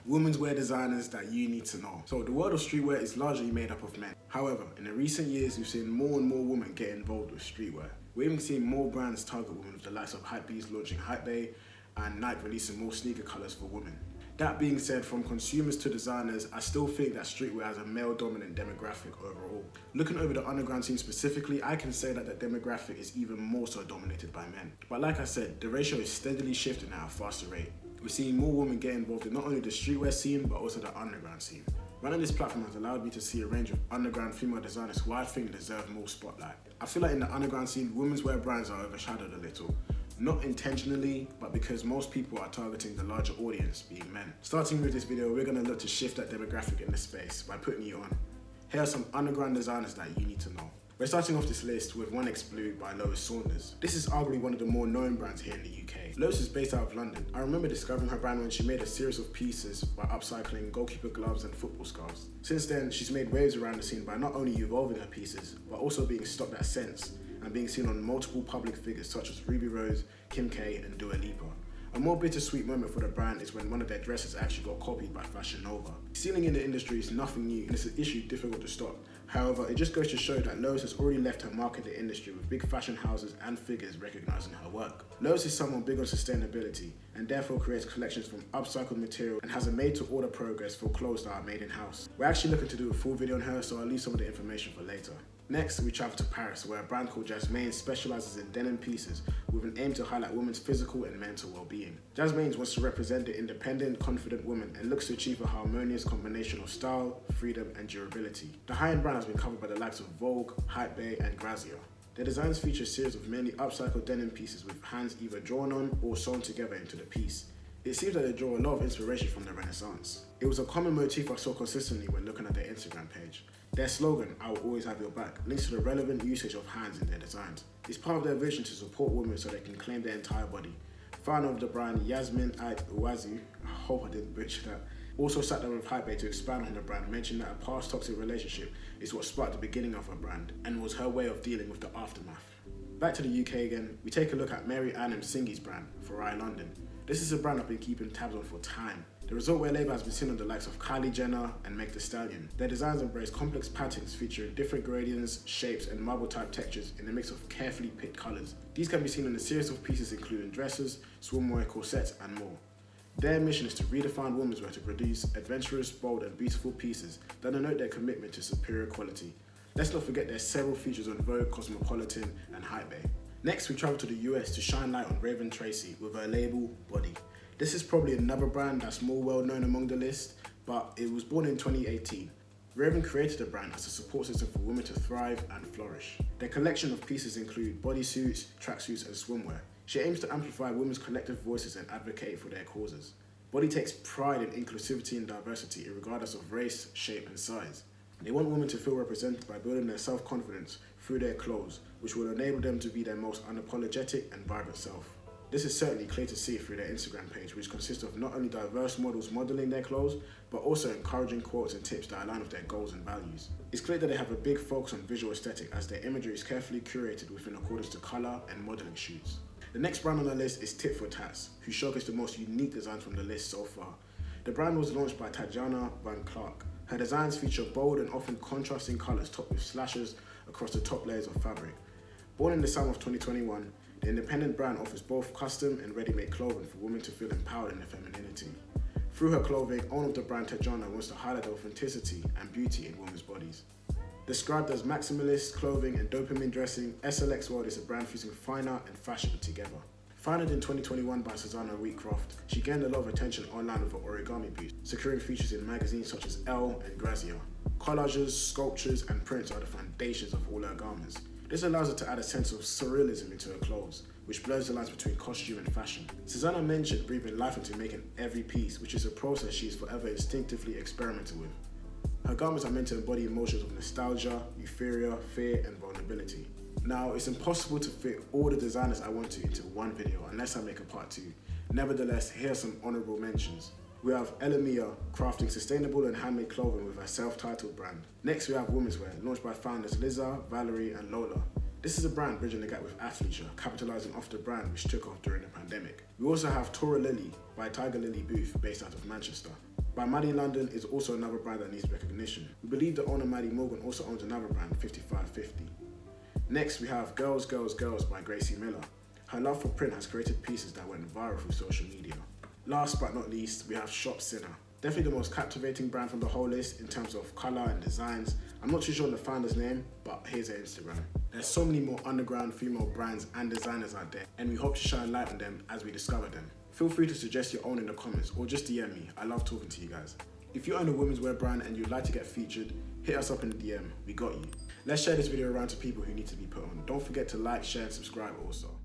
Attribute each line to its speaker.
Speaker 1: Women's wear designers that you need to know. So the world of streetwear is largely made up of men. However, in the recent years, we've seen more and more women get involved with streetwear. We're even seeing more brands target women with the likes of Hypebeast launching Hypebae and Nike releasing more sneaker colours for women. That being said, from consumers to designers, I still think that streetwear has a male-dominant demographic overall. Looking over the underground scene specifically, I can say that the demographic is even more so dominated by men. But like I said, the ratio is steadily shifting at a faster rate. We're seeing more women get involved in not only the streetwear scene, but also the underground scene. Running this platform has allowed me to see a range of underground female designers who I think deserve more spotlight. I feel like in the underground scene, women's wear brands are overshadowed a little. Not intentionally, but because most people are targeting the larger audience, being men. Starting with this video, we're going to look to shift that demographic in the space by putting you on. Here are some underground designers that you need to know. We're starting off this list with Wmnswear Blue by Lois Saunders. This is arguably one of the more known brands here in the UK. Lois is based out of London. I remember discovering her brand when she made a series of pieces by upcycling goalkeeper gloves and football scarves. Since then, she's made waves around the scene by not only evolving her pieces, but also being stocked at Sense and being seen on multiple public figures such as Ruby Rose, Kim K and Dua Lipa. A more bittersweet moment for the brand is when one of their dresses actually got copied by Fashion Nova. Stealing in the industry is nothing new and it's an issue difficult to stop. However, it just goes to show that Lois has already left her mark in the industry with big fashion houses and figures recognizing her work. Lois is someone big on sustainability and therefore creates collections from upcycled material and has a made-to-order progress for clothes that are made in-house. We're actually looking to do a full video on her, so I'll leave some of the information for later. Next, we travel to Paris, where a brand called Jasmains specializes in denim pieces with an aim to highlight women's physical and mental well-being. Jasmine wants to represent the independent, confident woman and looks to achieve a harmonious combination of style, freedom, and durability. The high-end brand has been covered by the likes of Vogue, Hypebae, and Grazia. Their designs feature a series of mainly upcycled denim pieces with hands either drawn on or sewn together into the piece. It seems that they draw a lot of inspiration from the Renaissance. It was a common motif I saw consistently when looking at their Instagram page. Their slogan, "I will always have your back," links to the relevant usage of hands in their designs. It's part of their vision to support women so they can claim their entire body. Founder of the brand, Jasmine Paris, I hope I didn't butcher that, also sat down with Hypebae to expand on the brand, mentioning that a past toxic relationship is what sparked the beginning of her brand and was her way of dealing with the aftermath. Back to the UK again, we take a look at Mary Ann Msinghi's brand, Farai London. This is a brand I've been keeping tabs on for time. The resort wear label has been seen on the likes of Kylie Jenner and Meg Thee Stallion. Their designs embrace complex patterns featuring different gradients, shapes, and marble-type textures in a mix of carefully picked colours. These can be seen in a series of pieces including dresses, swimwear, corsets, and more. Their mission is to redefine womenswear to produce adventurous, bold, and beautiful pieces that denote their commitment to superior quality. Let's not forget there's several features on Vogue, Cosmopolitan, and Hypebae. Next, we travel to the US to shine light on Raven Tracy with her label, Body. This is probably another brand that's more well known among the list, but it was born in 2018. Raven created the brand as a support system for women to thrive and flourish. Their collection of pieces include bodysuits, tracksuits, and swimwear. She aims to amplify women's collective voices and advocate for their causes. Body takes pride in inclusivity and diversity regardless of race, shape, and size. They want women to feel represented by building their self-confidence through their clothes, which will enable them to be their most unapologetic and vibrant self. This is certainly clear to see through their Instagram page, which consists of not only diverse models modeling their clothes, but also encouraging quotes and tips that align with their goals and values. It's clear that they have a big focus on visual aesthetic as their imagery is carefully curated within accordance to colour and modeling shoots. The next brand on the list is TiforTaz, who showcased the most unique designs from the list so far. The brand was launched by Tajana Van Clark. Her designs feature bold and often contrasting colours topped with slashes across the top layers of fabric. Born in the summer of 2021, the independent brand offers both custom and ready-made clothing for women to feel empowered in their femininity. Through her clothing, owner of the brand Tajana wants to highlight the authenticity and beauty in women's bodies. Described as maximalist clothing and dopamine dressing, Slx World is a brand fusing fine art and fashion together. Founded in 2021 by Susanna Wheatcroft, she gained a lot of attention online with her origami piece, securing features in magazines such as Elle and Grazia. Collages, sculptures, and prints are the foundations of all her garments. This allows her to add a sense of surrealism into her clothes, which blurs the lines between costume and fashion. Susanna mentioned breathing life into making every piece, which is a process she is forever instinctively experimenting with. Her garments are meant to embody emotions of nostalgia, euphoria, fear, and vulnerability. Now, it's impossible to fit all the designers I want to into one video unless I make a part 2. Nevertheless, here are some honourable mentions. We have Elamia crafting sustainable and handmade clothing with her self-titled brand. Next, we have Womenswear, launched by founders Liza, Valerie, and Lola. This is a brand bridging the gap with athleisure, capitalizing off the brand which took off during the pandemic. We also have Torah Lily by Tiger Lily Booth, based out of Manchester. by Maddie London is also another brand that needs recognition. We believe the owner Maddie Morgan also owns another brand, 5550. Next we have Girls Girls Girls by Gracie Miller. Her love for print has created pieces that went viral through social media. Last but not least, we have shop Cynner. Definitely the most captivating brand from the whole list in terms of colour and designs. I'm not too sure on the founder's name, but here's their Instagram. There's so many more underground female brands and designers out there, and we hope to shine light on them as we discover them. Feel free to suggest your own in the comments or just DM me. I love talking to you guys. If you own a women's wear brand and you'd like to get featured, hit us up in the DM. We got you. Let's share this video around to people who need to be put on. Don't forget to like, share, and subscribe also.